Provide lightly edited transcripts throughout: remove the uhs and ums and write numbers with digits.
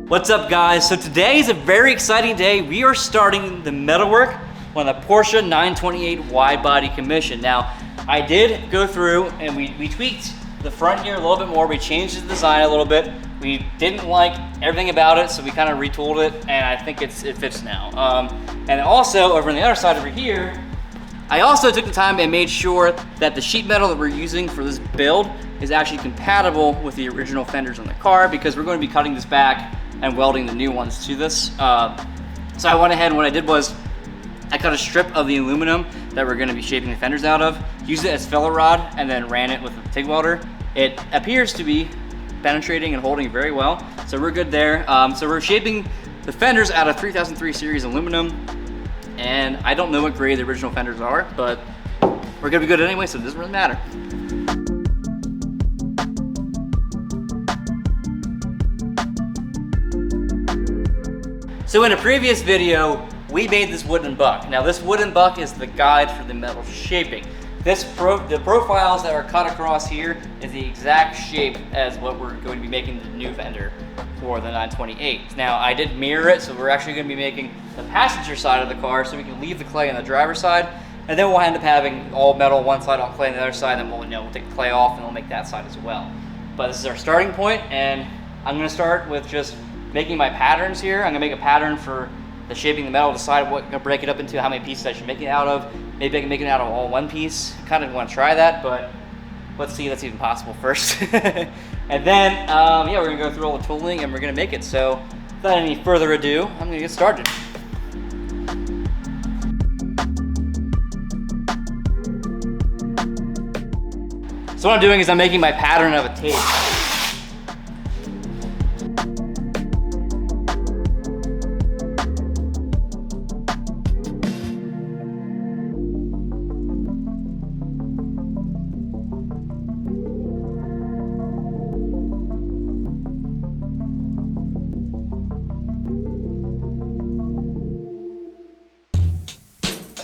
What's up, guys? So today is a very exciting day. We are starting the metalwork on the Porsche 928 Widebody commission. Now, I did go through and we tweaked the front here a little bit more. We changed the design a little bit. We didn't like everything about it, so we kind of retooled it, and I think it fits now. And also, over on the other side over here, I also took the time and made sure that the sheet metal that we're using for this build is actually compatible with the original fenders on the car, because we're going to be cutting this back and welding the new ones to this. So I went ahead and what I did was I cut a strip of the aluminum that we're going to be shaping the fenders out of, used it as filler rod, and then ran it with a TIG welder. It appears to be penetrating and holding very well, so we're good there. So we're shaping the fenders out of 3003 series aluminum, and I don't know what grade the original fenders are, but we're gonna be good anyway, so it doesn't really matter. So in a previous video, we made this wooden buck. Now this wooden buck is the guide for the metal shaping. The profiles that are cut across here is the exact shape as what we're going to be making the new fender for the 928. Now I did mirror it, so we're actually going to be making the passenger side of the car so we can leave the clay on the driver's side, and then we'll end up having all metal one side, all clay on the other side, and then we'll take the clay off and we'll make that side as well. But this is our starting point, and I'm going to start with just making my patterns here. I'm going to make a pattern for the shaping the metal, decide what I'm going to break it up into, how many pieces I should make it out of. Maybe I can make it out of all one piece. Kind of want to try that, but let's see if that's even possible first. And then, yeah, we're going to go through all the tooling and we're going to make it. So without any further ado, I'm going to get started. So what I'm doing is I'm making my pattern of a tape.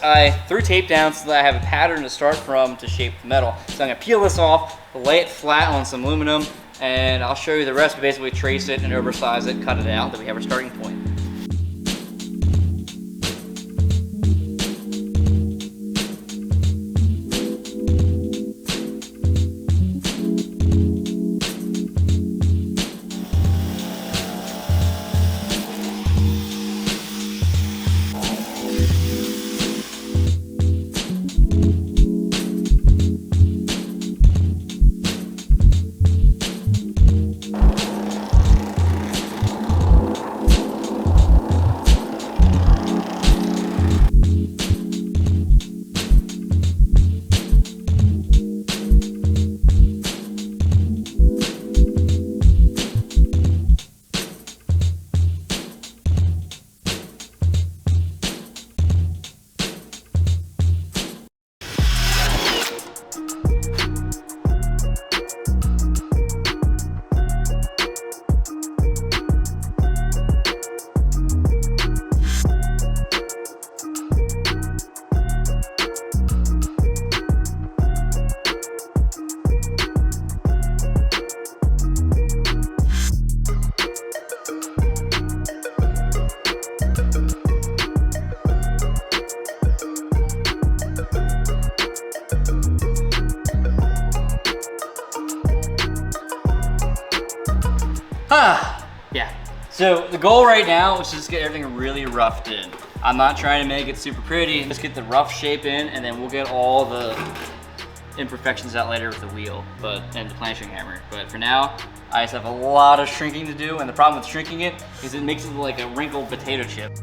I threw tape down so that I have a pattern to start from to shape the metal. So I'm gonna peel this off, lay it flat on some aluminum, and I'll show you the rest. We basically trace it and oversize it, cut it out, then we have our starting point. Yeah. So the goal right now is to just get everything really roughed in. I'm not trying to make it super pretty. Just get the rough shape in, and then we'll get all the imperfections out later with the wheel, and the planching hammer. But for now, I just have a lot of shrinking to do, and the problem with shrinking it is it makes it like a wrinkled potato chip.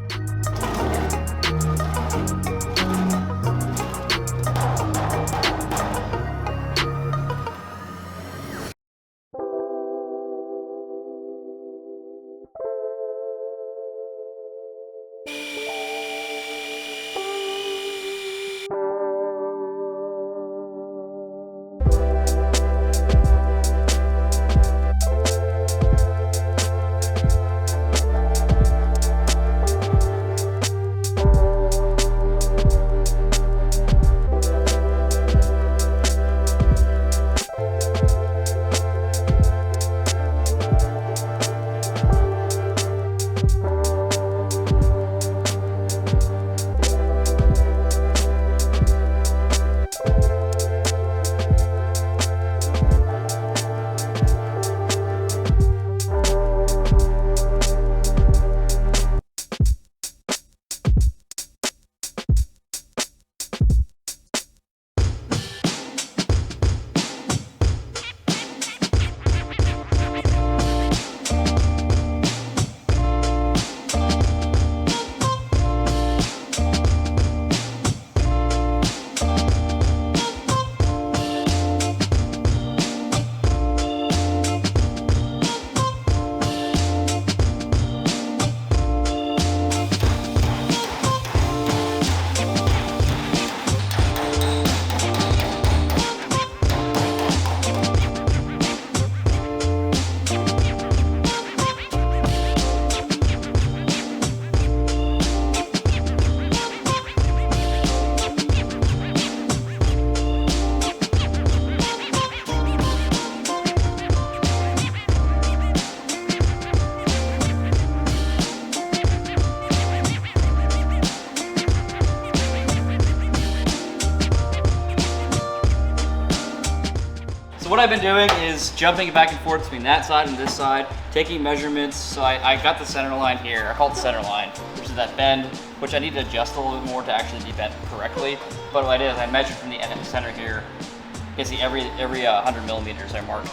what I've been doing is jumping back and forth between that side and this side, taking measurements. So I got the center line here, I call it the center line, which is that bend, which I need to adjust a little bit more to actually be bent correctly. But what I did is I measured from the end of the center here. You can see every 100 millimeters I marked.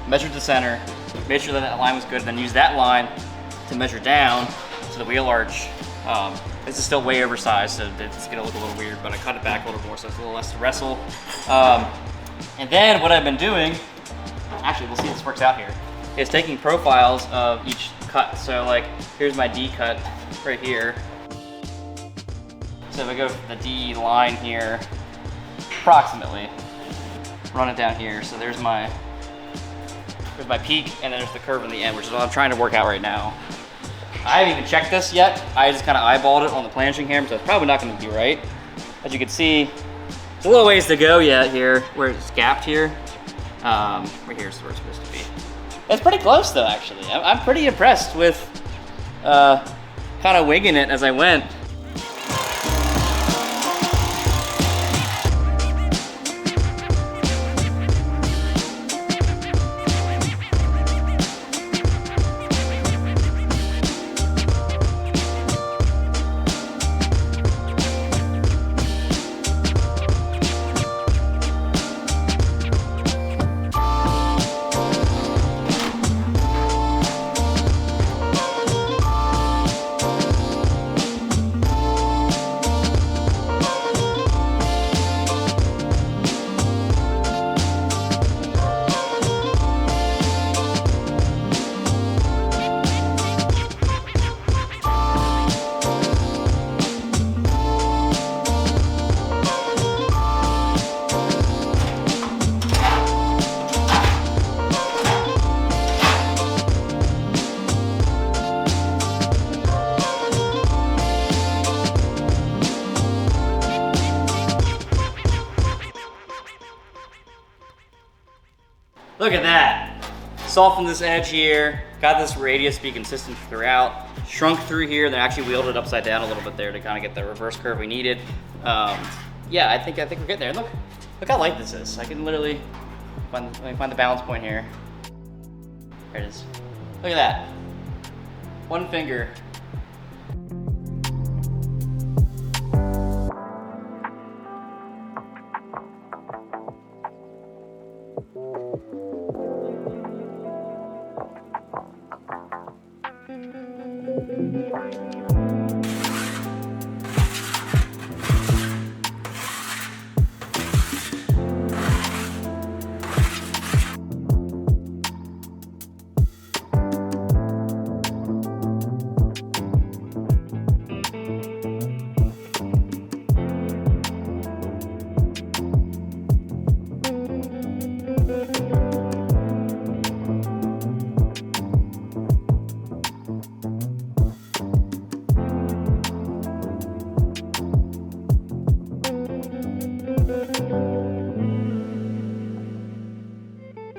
Measured the center, made sure that that line was good, and then used that line to measure down to the wheel arch. This is still way oversized, so it's gonna look a little weird, but I cut it back a little more so it's a little less to wrestle. And then what I've been doing, actually we'll see if this works out here, is taking profiles of each cut. So like, here's my D cut right here. So if I go for the D line here, approximately, run it down here. So there's my peak, and then there's the curve in the end, which is what I'm trying to work out right now. I haven't even checked this yet. I just kind of eyeballed it on the planching hammer, so it's probably not gonna be right. As you can see, it's a little ways to go yet here, where it's gapped here. Right here's where it's supposed to be. It's pretty close though, actually. I'm pretty impressed with kind of winging it as I went. Look at that. Softened this edge here, got this radius to be consistent throughout, shrunk through here, then actually wheeled it upside down a little bit there to kind of get the reverse curve we needed. Yeah, I think we're getting there. Look how light this is. I can literally find the balance point here. There it is. Look at that. One finger.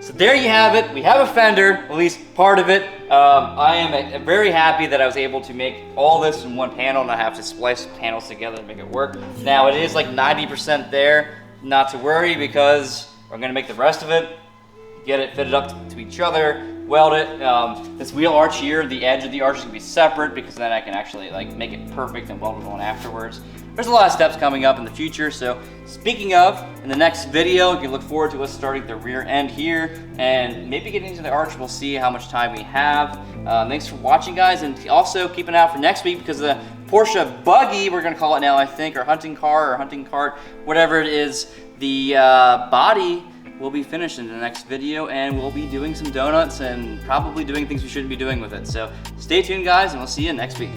So there you have it. We have a Fender, at least part of it. I am very happy that I was able to make all this in one panel and not have to splice panels together to make it work. Now it is like 90% there. Not to worry, because we're gonna make the rest of it, get it fitted up to each other, weld it. This wheel arch here, the edge of the arch is gonna be separate, because then I can actually like make it perfect and weld it on afterwards. There's a lot of steps coming up in the future. So speaking of, in the next video, you can look forward to us starting the rear end here and maybe getting into the arch. We'll see how much time we have. Thanks for watching, guys, and also keep an eye out for next week, because the Porsche buggy, we're gonna call it now, I think, or hunting car or hunting cart, whatever it is, the body will be finished in the next video, and we'll be doing some donuts and probably doing things we shouldn't be doing with it. So stay tuned, guys, and we'll see you next week.